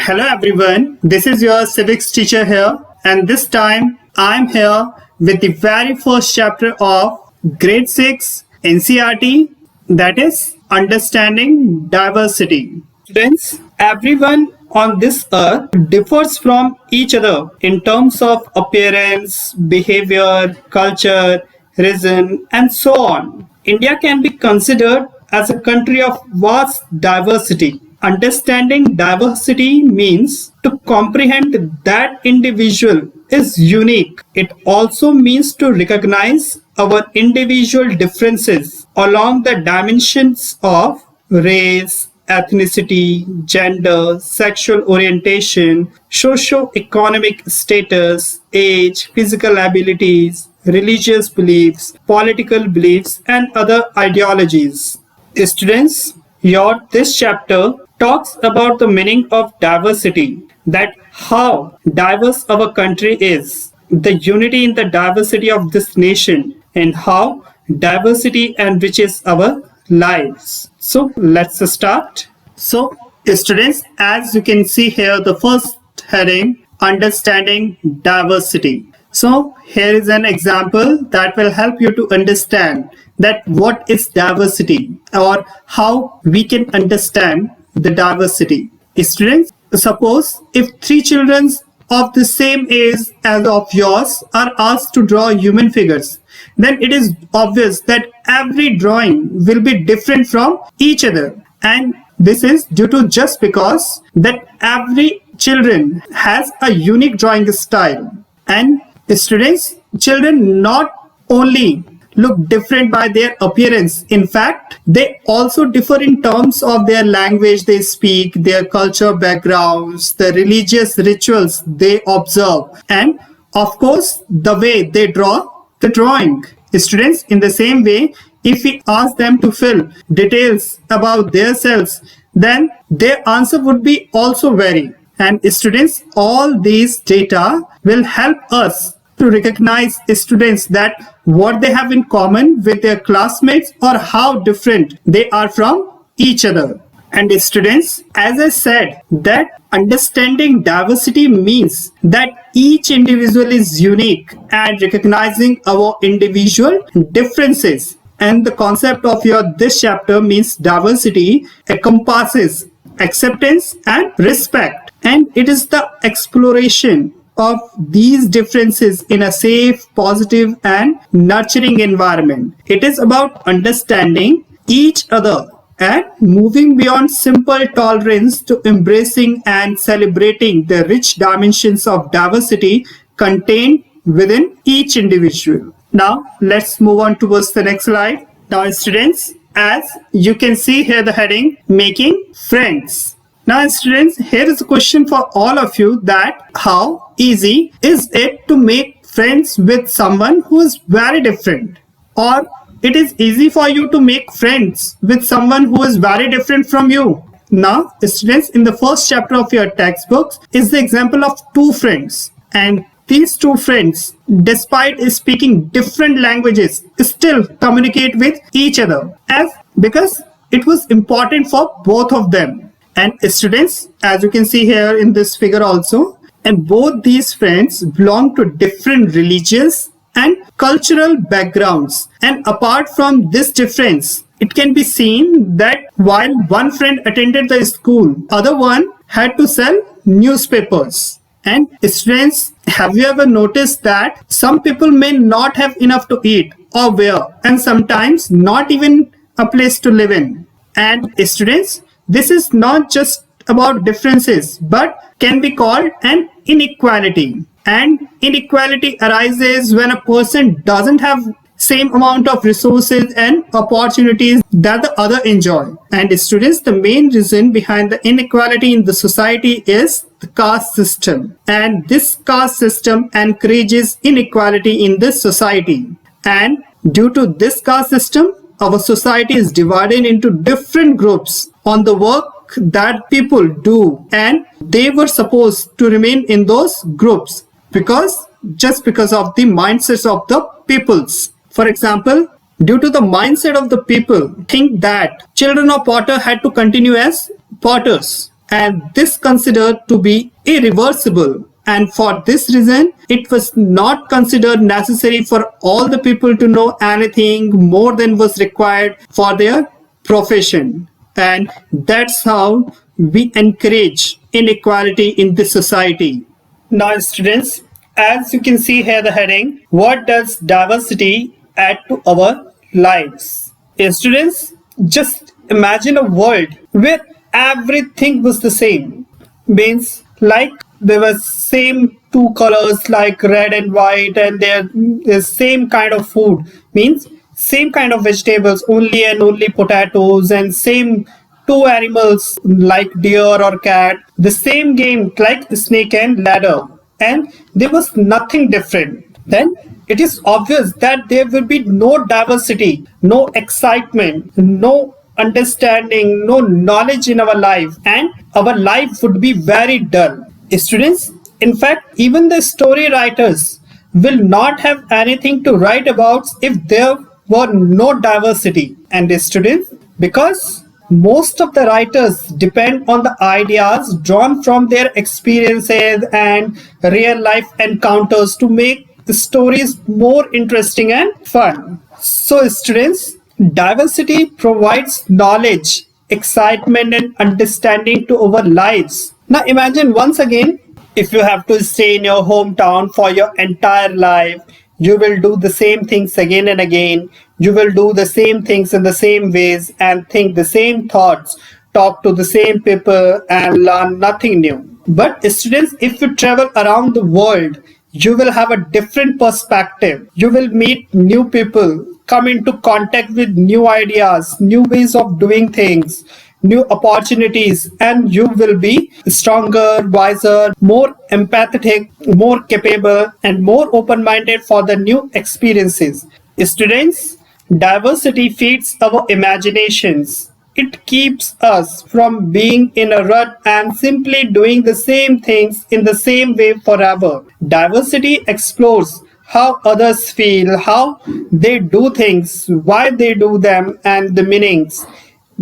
Hello everyone, this is your civics teacher here, and this time I'm here with the very first chapter of grade 6 NCERT, that is Understanding Diversity. Students, everyone on this earth differs from each other in terms of appearance, behavior, culture, reason, and so on. India can be considered as a country of vast diversity. Understanding diversity means to comprehend that individual is unique. It also means to recognize our individual differences along the dimensions of race, ethnicity, gender, sexual orientation, socio-economic status, age, physical abilities, religious beliefs, political beliefs, and other ideologies. Students, this chapter talks about the meaning of diversity, that how diverse our country is, the unity in the diversity of this nation, and how diversity enriches our lives. So let's start. So students, as you can see here, the first heading, Understanding Diversity. So here is an example that will help you to understand that what is diversity or how we can understand the diversity. Students, suppose if three children of the same age as of yours are asked to draw human figures, then it is obvious that every drawing will be different from each other. And this is due to just because that every children has a unique drawing style. And students, children not only look different by their appearance. In fact, they also differ in terms of their language they speak, their culture backgrounds, the religious rituals they observe, and of course, the way they draw the drawing. Students, in the same way, if we ask them to fill details about themselves, then their answer would be also vary. And students, all these data will help us to recognize students that what they have in common with their classmates or how different they are from each other. And students, as I said, that understanding diversity means that each individual is unique and recognizing our individual differences. And the concept of this chapter means diversity encompasses acceptance and respect. And it is the exploration of these differences in a safe, positive, and nurturing environment. It is about understanding each other and moving beyond simple tolerance to embracing and celebrating the rich dimensions of diversity contained within each individual. Now, let's move on towards the next slide. Now, students, as you can see here, the heading, Making Friends. Now students, here is a question for all of you, that how easy is it to make friends with someone who is very different? Or it is easy for you to make friends with someone who is very different from you? Now students, in the first chapter of your textbooks is the example of two friends, and these two friends, despite speaking different languages, still communicate with each other because it was important for both of them. And students, as you can see here in this figure also, and both these friends belong to different religious and cultural backgrounds. And apart from this difference, it can be seen that while one friend attended the school, other one had to sell newspapers. And students, have you ever noticed that some people may not have enough to eat or wear, and sometimes not even a place to live in? And students, this is not just about differences, but can be called an inequality. And inequality arises when a person doesn't have same amount of resources and opportunities that the other enjoy. And students, the main reason behind the inequality in the society is the caste system. And this caste system encourages inequality in this society. And due to this caste system, our society is divided into different groups on the work that people do, and they were supposed to remain in those groups because of the mindsets of the peoples. For example, due to the mindset of the people, think that children of potter had to continue as potters, and this considered to be irreversible. And for this reason, it was not considered necessary for all the people to know anything more than was required for their profession. And that's how we encourage inequality in this society. Now, students, as you can see here the heading, what does diversity add to our lives? Students, just imagine a world where everything was the same. Means like there was same two colors like red and white, and there is same kind of food. Means same kind of vegetables, only and only potatoes, and same two animals like deer or cat. The same game like snake and ladder, and there was nothing different. Then it is obvious that there will be no diversity, no excitement, no understanding, no knowledge in our life, and our life would be very dull. Students, in fact, even the story writers will not have anything to write about if there were no diversity. And students, because most of the writers depend on the ideas drawn from their experiences and real life encounters to make the stories more interesting and fun. So students, diversity provides knowledge, excitement and understanding to our lives. Now imagine once again, if you have to stay in your hometown for your entire life, you will do the same things again and again. You will do the same things in the same ways and think the same thoughts, talk to the same people and learn nothing new. But students, if you travel around the world, you will have a different perspective. You will meet new people, come into contact with new ideas, new ways of doing things, new opportunities, and you will be stronger, wiser, more empathetic, more capable, and more open-minded for the new experiences. Students, diversity feeds our imaginations. It keeps us from being in a rut and simply doing the same things in the same way forever. Diversity explores how others feel, how they do things, why they do them, and the meanings.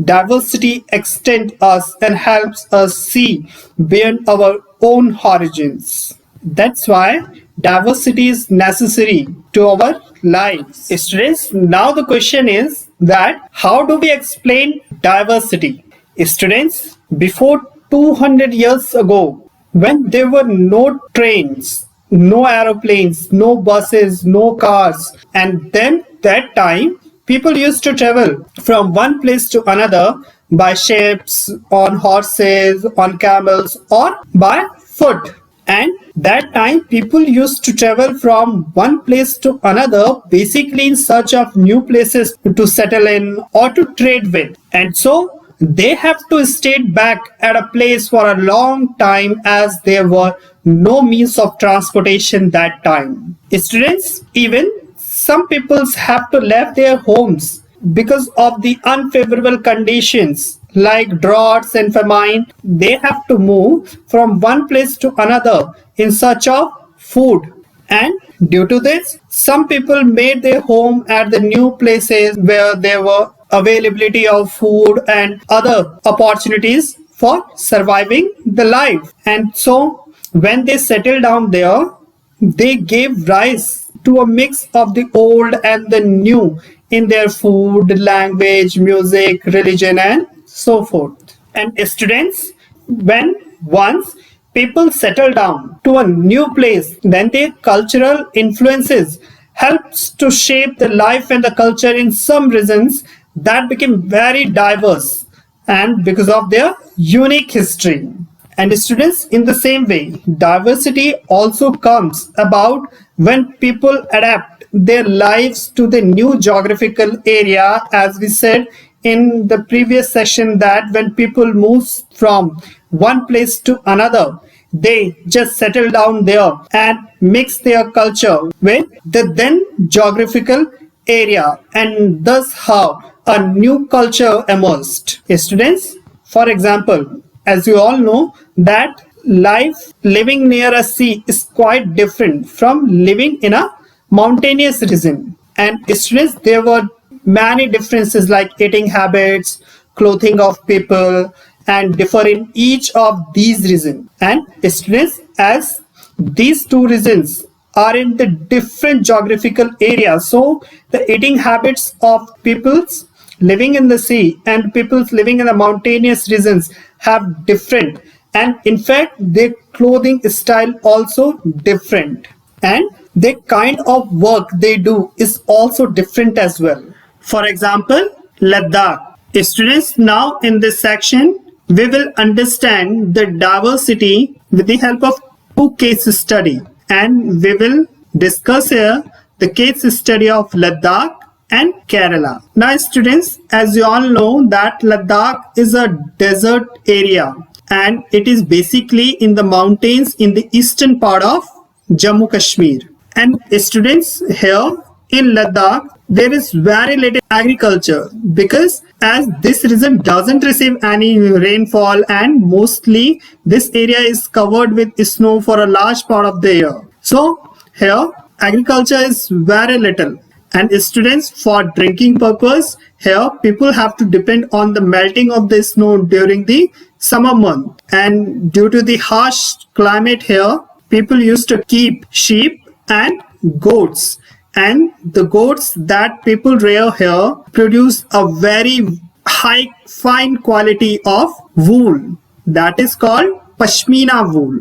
Diversity extends us and helps us see beyond our own origins. That's why diversity is necessary to our lives. Students, now the question is that how do we explain diversity? Students, before 200 years ago, when there were no trains, no aeroplanes, no buses, no cars, and then that time people used to travel from one place to another by ships, on horses, on camels, or by foot. And that time people used to travel from one place to another basically in search of new places to settle in or to trade with. And so they have to stay back at a place for a long time as there were no means of transportation that time. Students, even some peoples have to leave their homes because of the unfavorable conditions like droughts and famine. They have to move from one place to another in search of food. And due to this, some people made their home at the new places where there were availability of food and other opportunities for surviving the life. And so when they settled down there, they gave rise to a mix of the old and the new in their food, language, music, religion, and so forth. And students, when once people settle down to a new place, then their cultural influences helps to shape the life and the culture in some regions that became very diverse and because of their unique history. And students, in the same way, diversity also comes about when people adapt their lives to the new geographical area. As we said in the previous session, that when people move from one place to another, they just settle down there and mix their culture with the then geographical area, and thus how a new culture emerged. Students, for example, as you all know that life living near a sea is quite different from living in a mountainous region. And students, there were many differences like eating habits, clothing of people, and differ in each of these regions. And students, as these two regions are in the different geographical areas, so the eating habits of peoples living in the sea and peoples living in the mountainous regions have different, and in fact their clothing style also different, and the kind of work they do is also different as well. For example, Ladakh. Students, now in this section we will understand the diversity with the help of two case study, and we will discuss here the case study of Ladakh and Kerala. Now students, as you all know that Ladakh is a desert area and it is basically in the mountains in the eastern part of Jammu Kashmir. And students, here in Ladakh there is very little agriculture because as this region doesn't receive any rainfall and mostly this area is covered with snow for a large part of the year. So here agriculture is very little, and students, for drinking purpose here people have to depend on the melting of the snow during the summer month, and due to the harsh climate here people used to keep sheep and goats, and the goats that people rear here produce a very high fine quality of wool that is called pashmina wool,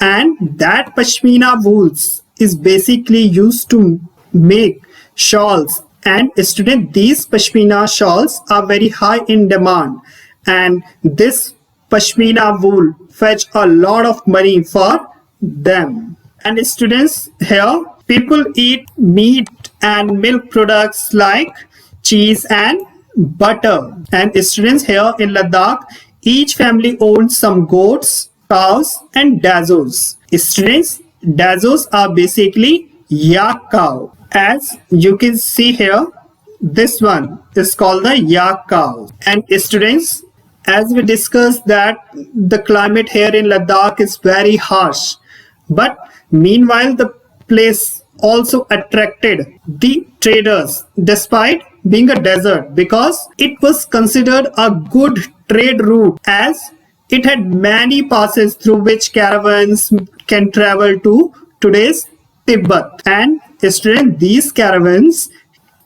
and that pashmina wools is basically used to make shawls. And student, these pashmina shawls are very high in demand, and this pashmina wool fetch a lot of money for them. And students, here people eat meat and milk products like cheese and butter. And students, here in Ladakh each family owns some goats, cows and dazos. Students, dazos are basically yak cow. As you can see here, this one is called the yak cow. And students, as we discussed that the climate here in Ladakh is very harsh, but meanwhile the place also attracted the traders despite being a desert, because it was considered a good trade route as it had many passes through which caravans can travel to today's Tibet. And students, these caravans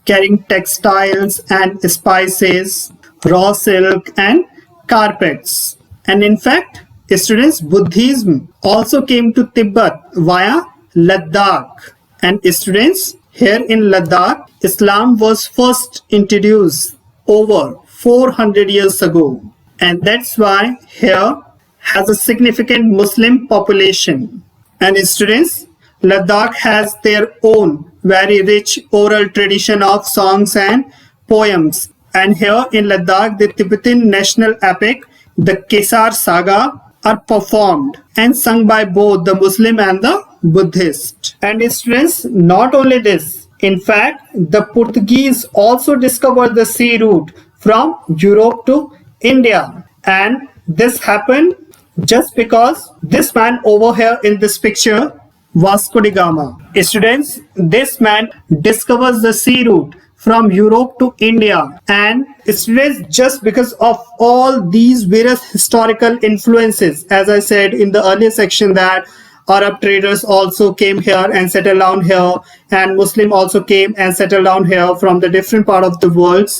carrying textiles and spices, raw silk and carpets. And in fact, students, Buddhism also came to Tibet via Ladakh. And students, here in Ladakh, Islam was first introduced over 400 years ago. And that's why here has a significant Muslim population. And students, Ladakh has their own very rich oral tradition of songs and poems. And here in Ladakh, the Tibetan national epic, the Kesar Saga, are performed and sung by both the Muslim and the Buddhist. And students, not only this, in fact, the Portuguese also discovered the sea route from Europe to India. And this happened just because this man over here in this picture, Vasco da Gama. Students, this man discovers the sea route from Europe to India, and students, just because of all these various historical influences, as I said in the earlier section that Arab traders also came here and settled down here, and Muslim also came and settled down here from the different part of the world.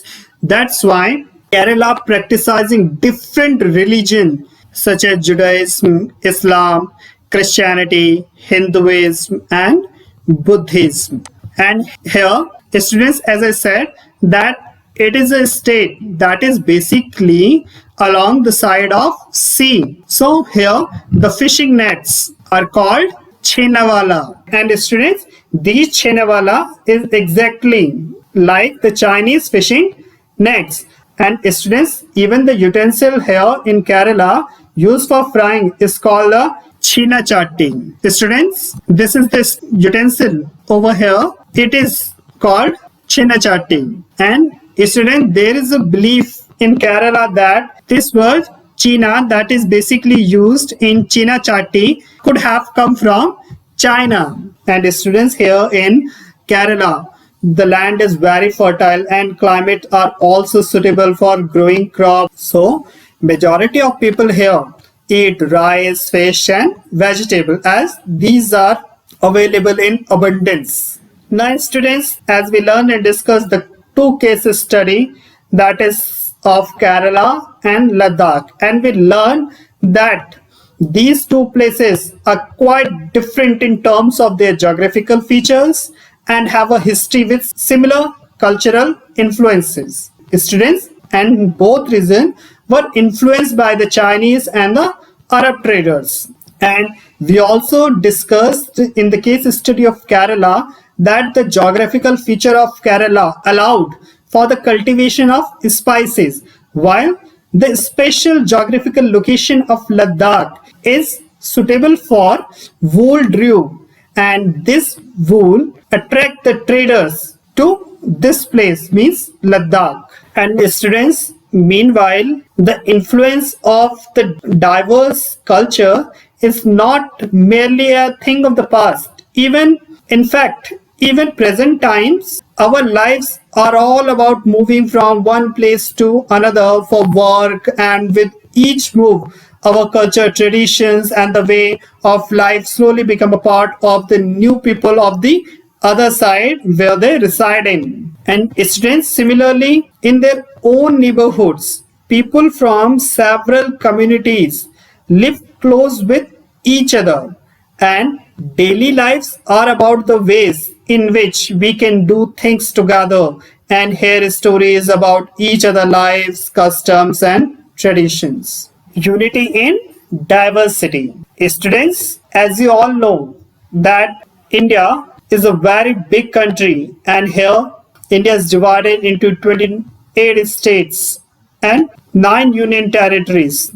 That's why Kerala practicing different religion such as Judaism, Islam, Christianity, Hinduism and Buddhism. And here, students, as I said, that it is a state that is basically along the side of sea. So here the fishing nets are called chenawala. And students, these chenawala is exactly like the Chinese fishing nets. And students, even the utensil here in Kerala used for frying is called a china chatti. Students, this is this utensil over here. It is called china chatti. And students, there is a belief in Kerala that this word china that is basically used in china chatti could have come from China. And students, here in Kerala, the land is very fertile and climate are also suitable for growing crops. So Majority of people here eat rice, fish and vegetable as these are available in abundance. Now students, as we learn and discuss the two cases study, that is of Kerala and Ladakh, and we learn that these two places are quite different in terms of their geographical features and have a history with similar cultural influences. Students, and both regions were influenced by the Chinese and the Arab traders. And we also discussed in the case study of Kerala that the geographical feature of Kerala allowed for the cultivation of spices, while the special geographical location of Ladakh is suitable for wool drew, and this wool attract the traders to this place, means Ladakh. And students, meanwhile, the influence of the diverse culture is not merely a thing of the past. Even, in fact, even present times, our lives are all about moving from one place to another for work, and with each move, our culture, traditions, and the way of life slowly become a part of the new people of the other side where they reside in. And students, similarly, in their own neighborhoods, people from several communities live close with each other, and daily lives are about the ways in which we can do things together and hear stories about each other's lives, customs, and traditions. Unity in diversity. Students, as you all know, that India is a very big country, and here India is divided into 28 states and 9 union territories.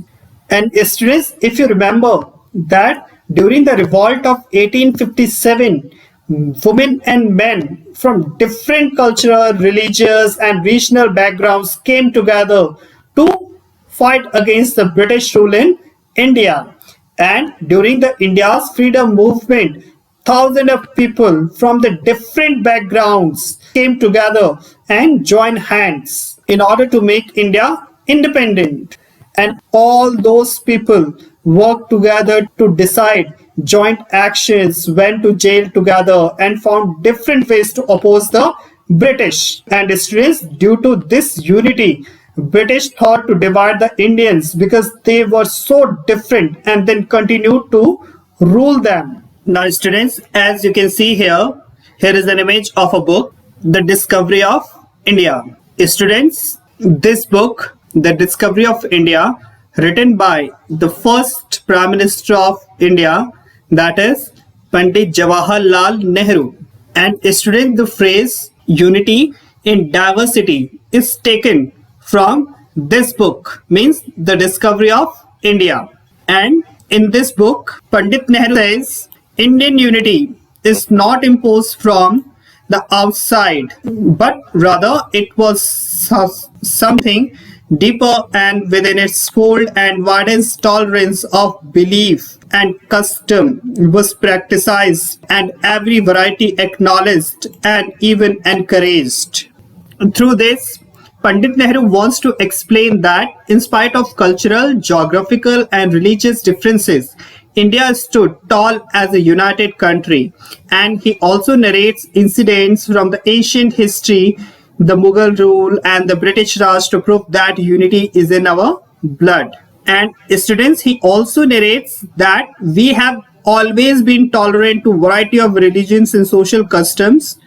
And students, if you remember that during the revolt of 1857, women and men from different cultural, religious and regional backgrounds came together to fight against the British rule in India. And during the India's freedom movement, thousands of people from the different backgrounds came together and joined hands in order to make India independent. And all those people worked together to decide joint actions, went to jail together, and found different ways to oppose the British. And students, due to this unity, British thought to divide the Indians because they were so different, and then continued to rule them. Now students, as you can see here, here is an image of a book, The Discovery of India. Students, this book, The Discovery of India, written by the first Prime Minister of India, that is Pandit Jawaharlal Nehru. And students, the phrase unity in diversity is taken from this book, means The Discovery of India. And in this book, Pandit Nehru says, Indian unity is not imposed from the outside, but rather it was something deeper and within its fold, and widest tolerance of belief and custom was practiced, and every variety acknowledged and even encouraged. Through this, Pandit Nehru wants to explain that in spite of cultural, geographical and religious differences, India stood tall as a united country. And he also narrates incidents from the ancient history, the Mughal rule and the British Raj, to prove that unity is in our blood. And students, he also narrates that we have always been tolerant to variety of religions and social customs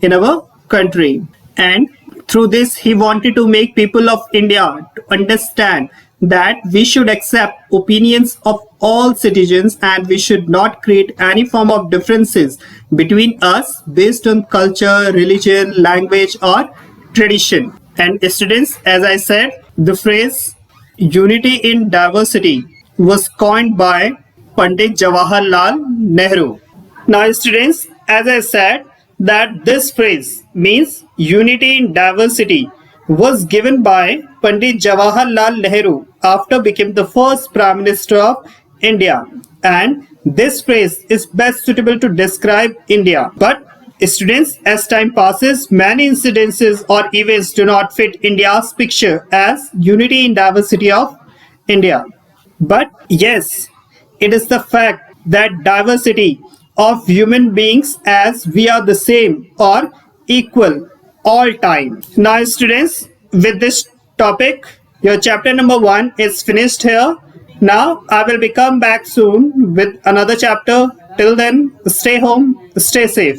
in our country. And through this, he wanted to make people of India to understand that we should accept opinions of all citizens, and we should not create any form of differences between us based on culture, religion, language or tradition. And students, as I said, the phrase unity in diversity was coined by Pandit Jawaharlal Nehru. Now students, as I said, that this phrase means unity in diversity was given by Pandit Jawaharlal Nehru after becoming the first Prime Minister of India. And this phrase is best suitable to describe India. But students, as time passes, many incidences or events do not fit India's picture as unity in diversity of India. But yes, it is the fact that diversity of human beings as we are the same or equal all time. Now students, with this topic, your chapter number 1 is finished here. Now I will be come back soon with another chapter. Till then, stay home, stay safe.